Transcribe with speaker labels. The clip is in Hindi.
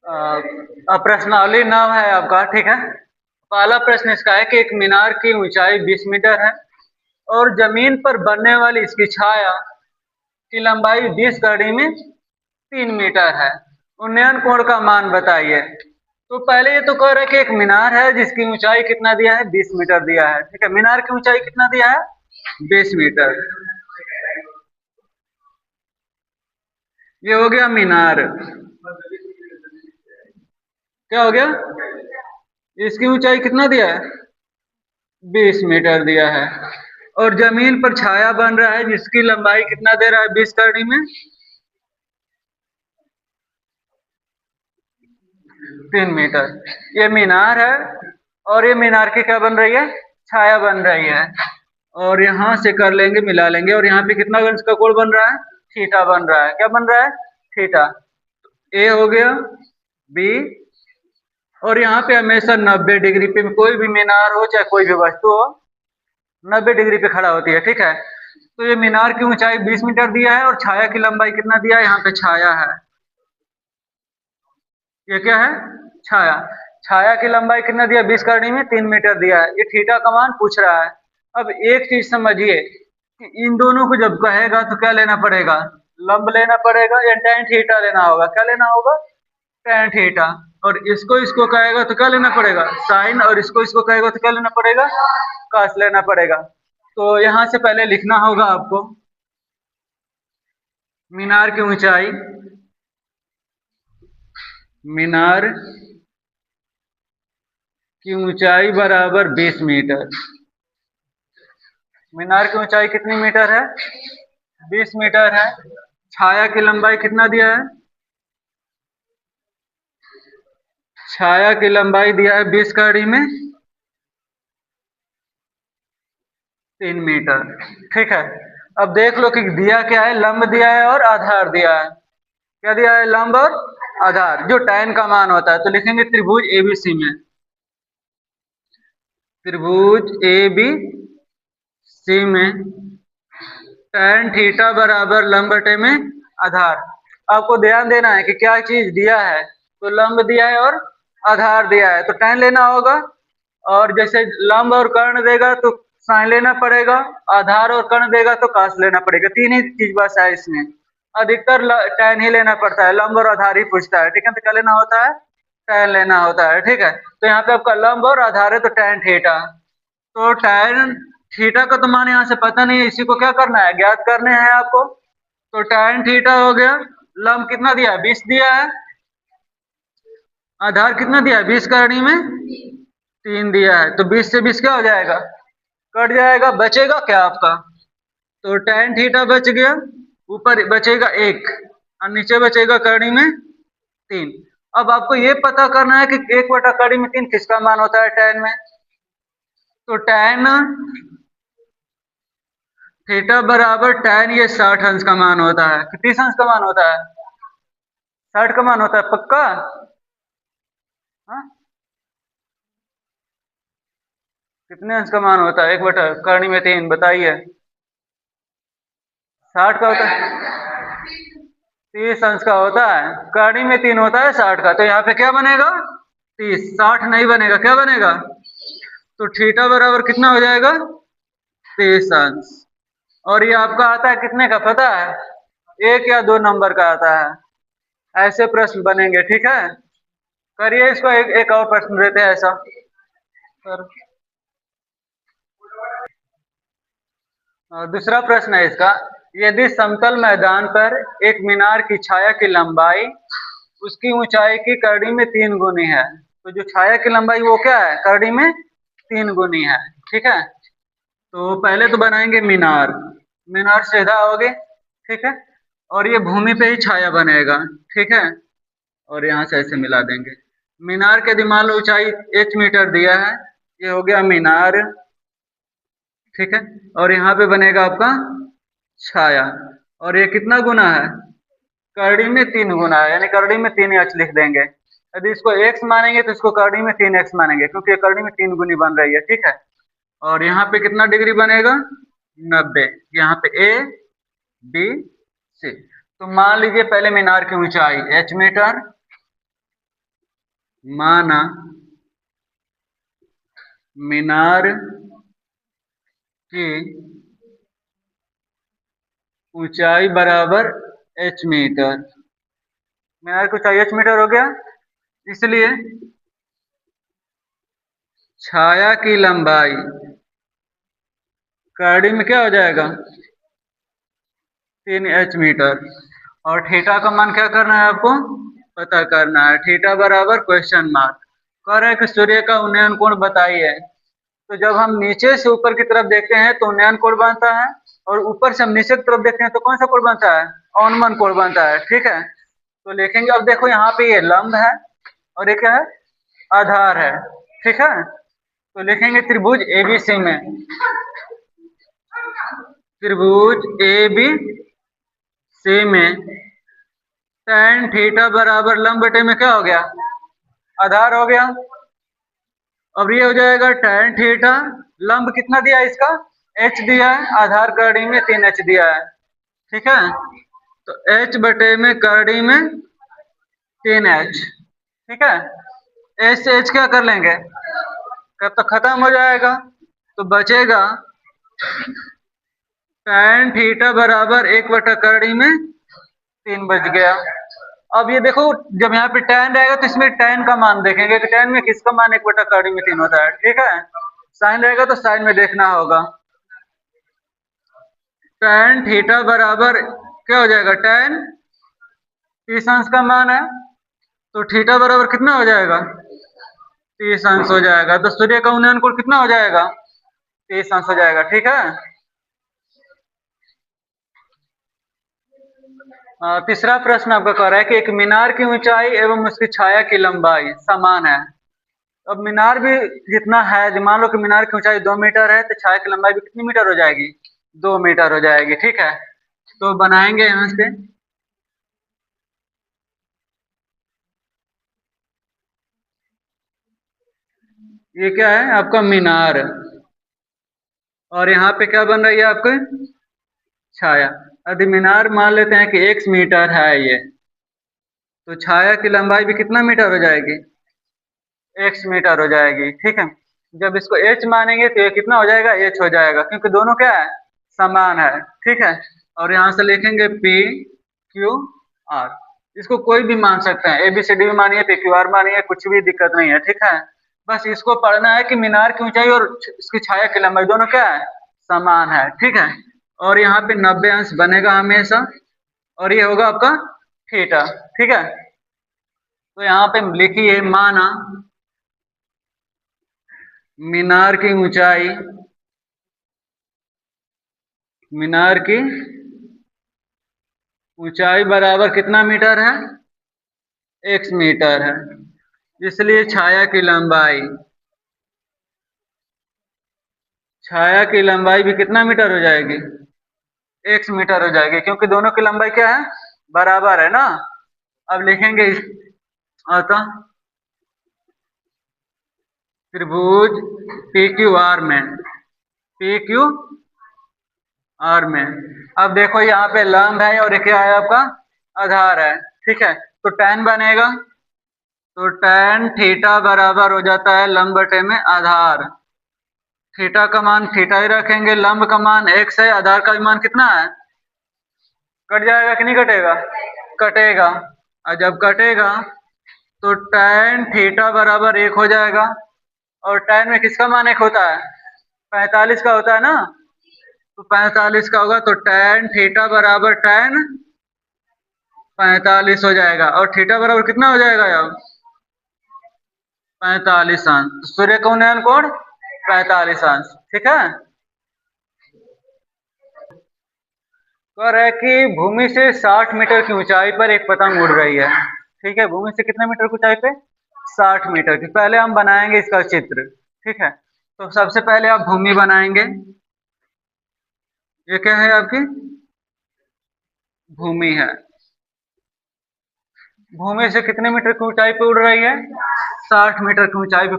Speaker 1: प्रश्नावली 9 है आपका, ठीक है। पहला प्रश्न इसका है कि एक मीनार की ऊंचाई 20 मीटर है और जमीन पर बनने वाली इसकी छाया की लंबाई 20 घड़ी में 3 मीटर है। उन्नयन कोण का मान बताइए। तो पहले ये तो कह रहे कि एक मीनार है जिसकी ऊंचाई कितना दिया है, 20 मीटर दिया है, ठीक है। मीनार की ऊंचाई कितना दिया है, 20 मीटर। ये हो गया मीनार। क्या हो गया, इसकी ऊंचाई कितना दिया है, 20 मीटर दिया है। और जमीन पर छाया बन रहा है जिसकी लंबाई कितना दे रहा है, 20 कड़ी में 3 मीटर। ये मीनार है और ये मीनार की क्या बन रही है, छाया बन रही है। और यहां से कर लेंगे, मिला लेंगे। और यहाँ पे कितना अंश का कोण बन रहा है, थीटा बन रहा है। क्या बन रहा है, थीटा। ए हो गया, बी, और यहाँ पे हमेशा 90 डिग्री पे कोई भी मीनार हो चाहे कोई भी वस्तु हो 90 डिग्री पे खड़ा होती है, ठीक है। तो ये मीनार की ऊंचाई 20 मीटर दिया है और छाया की लंबाई कितना दिया है, यहाँ पे छाया है। ये क्या है, छाया। छाया की लंबाई कितना दिया, 20 करनी में 3 मीटर दिया है। ये थीटा का मान पूछ रहा है। अब एक चीज समझिए कि इन दोनों को जब कहेगा तो क्या लेना पड़ेगा, लंब लेना पड़ेगा या tan थीटा लेना होगा। क्या लेना होगा, tan थीटा। और इसको इसको कहेगा तो क्या लेना पड़ेगा, साइन। और इसको इसको कहेगा तो क्या लेना पड़ेगा, cos लेना पड़ेगा। तो यहां से पहले लिखना होगा आपको मीनार की ऊंचाई, मीनार की ऊंचाई बराबर 20 मीटर। मीनार की ऊंचाई कितनी मीटर है, 20 मीटर है। छाया की लंबाई कितना दिया है, छाया की लंबाई दिया है 20 कड़ी में 3 मीटर, ठीक है। अब देख लो कि दिया क्या है, लंब दिया है और आधार दिया है। क्या दिया है, लंब और आधार, जो tan का मान होता है। तो लिखेंगे त्रिभुज एबीसी में, त्रिभुज एबीसी में tan थीटा बराबर लंब बटे में आधार। आपको ध्यान देना है कि क्या चीज दिया है, तो लंब दिया है और आधार दिया है तो tan लेना होगा। और जैसे लंब और कर्ण देगा तो साइन लेना पड़ेगा, आधार और कर्ण देगा तो cos लेना पड़ेगा। तीन ही चीज बस है इसमें। अधिकतर tan ही लेना पड़ता है, लंब और आधार ही पूछता है, ठीक है। तो क्या लेना होता है, tan लेना होता है, ठीक है। तो यहाँ पे आपका लंब और आधार है तो tan थीटा। तो tan थीटा का तो मान यहाँ से पता नहीं है, इसी को क्या करना है, ज्ञात करने हैं आपको। तो tan थीटा हो गया, लंब कितना दिया है, 20 दिया है, आधार कितना दिया है, 20 करनी में 3 दिया है। तो 20 से 20 क्या हो जाएगा, कट जाएगा, बचेगा क्या आपका, तो tan थीटा बच गया, ऊपर बचेगा 1 और नीचे बचेगा कड़ी में 3। अब आपको ये पता करना है कि 1 बटा कड़ी में 3 किसका मान होता है tan में। तो tan थीटा बराबर tan ये 60 अंश का मान होता है। कितनी अंश का मान होता है, 60 का मान होता है, पक्का। हाँ? कितने अंश का मान होता है, 1 बटा करनी में 3, बताइए। 60 का होता है, 30 अंश का होता है। करनी में 3 होता है 60 का, तो यहाँ पे क्या बनेगा, 30। 60 नहीं बनेगा, क्या बनेगा, तो थीटा बराबर कितना हो जाएगा, 30 अंश। और ये आपका आता है कितने का पता है, 1 या 2 नंबर का आता है। ऐसे प्रश्न बनेंगे, ठीक है। करिए इसको, एक और प्रश्न देते हैं ऐसा सर। दूसरा प्रश्न है इसका, यदि समतल मैदान पर एक मीनार की छाया की लंबाई उसकी ऊंचाई की करड़ी में 3 गुनी है, तो जो छाया की लंबाई वो क्या है, करड़ी में 3 गुनी है, ठीक है। तो पहले तो बनाएंगे मीनार, मीनार सीधा होगे, ठीक है। और ये भूमि पे ही छाया बनेगा, ठीक है। और यहाँ से ऐसे मिला देंगे। मीनार के दिमाग ऊंचाई h मीटर दिया है, ये हो गया मीनार, ठीक है। और यहाँ पे बनेगा आपका छाया। और ये कितना गुना है, करड़ी में 3 गुना है, यानी करड़ी में 3h लिख देंगे। यदि इसको x मानेंगे तो इसको करड़ी में 3x मानेंगे, क्योंकि ये करड़ी में 3 गुनी बन रही है, ठीक है। और यहाँ पे कितना डिग्री बनेगा, 90। यहाँ पे A B C। तो मान लीजिए पहले मीनार की ऊंचाई h मीटर, माना मीनार की ऊंचाई बराबर h मीटर। मीनार की ऊंचाई h मीटर हो गया, इसलिए छाया की लंबाई कड़ी में क्या हो जाएगा, 3h मीटर। और थीटा का मान क्या करना है आपको, पता करना है। थीटा बराबर क्वेश्चन मार्क। कह रहे हैं कि सूर्य का उन्नयन कोण बताइए। तो जब हम नीचे से ऊपर की तरफ देखते हैं तो उन्नयन कोण बनता है, और ऊपर से हम नीचे की तरफ देखते हैं तो कौन सा कोण बनता है, अवनमन कोण बनता है। ठीक है, तो लिखेंगे। अब देखो यहाँ पे ये लंब है और ये क्या है, आधार है। ठीक है, तो लिखेंगे त्रिभुज एबीसी में, त्रिभुज एबीसी में tan थीटा बराबर लंब बटे में क्या हो गया, आधार हो गया। अब ये हो जाएगा tan थीटा, लंब कितना दिया है इसका, h दिया है, आधार कड़ी में 3h दिया है। ठीक है, तो h बटे में कड़ी में 3h। ठीक है, h से h क्या कर लेंगे, कब तक खत्म हो जाएगा, तो बचेगा tan थीटा बराबर 1/कड़ी में 3 बच गया। अब ये देखो, जब यहाँ पे tan रहेगा तो इसमें tan का मान देखेंगे कि tan में किसका मान 1/कड़ी में 3 होता है। ठीक है, साइन रहेगा तो साइन में देखना होगा। tan थीटा बराबर क्या हो जाएगा, tan 30 अंश का मान है, तो थीटा बराबर कितना हो जाएगा, 30 अंश हो जाएगा। तो सूर्य का उन्नयन कोण कितना हो जाएगा, 30 अंश हो जाएगा। ठीक है, तीसरा प्रश्न आपका कह रहा है कि एक मीनार की ऊंचाई एवं उसकी छाया की लंबाई समान है। अब मीनार भी जितना है, मान लो कि मीनार की ऊंचाई 2 मीटर है, तो छाया की लंबाई भी कितनी मीटर हो जाएगी, 2 मीटर हो जाएगी। ठीक है, तो बनाएंगे यहां से, ये क्या है आपका मीनार, और यहाँ पे क्या बन रही है आपकी छाया। यदि मीनार मान लेते हैं कि 1 मीटर है ये, तो छाया की लंबाई भी कितना मीटर हो जाएगी, x मीटर हो जाएगी। ठीक है, जब इसको h मानेंगे तो ये कितना हो जाएगा, h हो जाएगा, क्योंकि दोनों क्या है, समान है। ठीक है, और यहाँ से लिखेंगे p q r, इसको कोई भी मान सकते हैं, ABCD भी मानिए, PQR मानिए, कुछ भी दिक्कत नहीं है। ठीक है, बस इसको पढ़ना है कि मीनार की ऊंचाई और इसकी छाया की लंबाई दोनों क्या है, समान है। ठीक है, और यहाँ पे 90 अंश बनेगा हमेशा, और ये होगा आपका थीटा। ठीक है, तो यहाँ पे लिखिए, माना मीनार की ऊंचाई, मीनार की ऊंचाई बराबर कितना मीटर है, x मीटर है, इसलिए छाया की लंबाई, छाया की लंबाई भी कितना मीटर हो जाएगी, x मीटर हो जाएगी, क्योंकि दोनों की लंबाई क्या है, बराबर है ना। अब लिखेंगे अतः त्रिभुज PQR में, PQR में, अब देखो यहाँ पे लंब है और क्या है आपका आधार है। ठीक है, तो tan बनेगा, तो tan थीटा बराबर हो जाता है लंब बटे में आधार। थीटा का मान थीटा ही रखेंगे, लंब का मान x है, आधार का मान कितना है, कट जाएगा कि नहीं कटेगा, कटेगा। और जब कटेगा तो tan थीटा बराबर 1 हो जाएगा, और tan में किसका मान 1 होता है, 45 का होता है ना, तो 45 का होगा, तो tan थीटा बराबर tan 45 हो जाएगा, और थीटा बराबर कितना हो जाएगा अब, 45 अंश। तो सूर्य का उन्नयन कोण 45 अंश। ठीक है, कह रहा है कि भूमि से 60 मीटर की ऊंचाई पर एक पतंग उड़ रही है। ठीक है, भूमि से कितने मीटर की ऊंचाई पे, 60 मीटर की। पहले हम बनाएंगे इसका चित्र। ठीक है, तो सबसे पहले आप भूमि बनाएंगे, ये क्या है आपकी भूमि है, भूमि से कितने मीटर की ऊंचाई पे उड़ रही है, 60 मीटर की ऊंचाई पे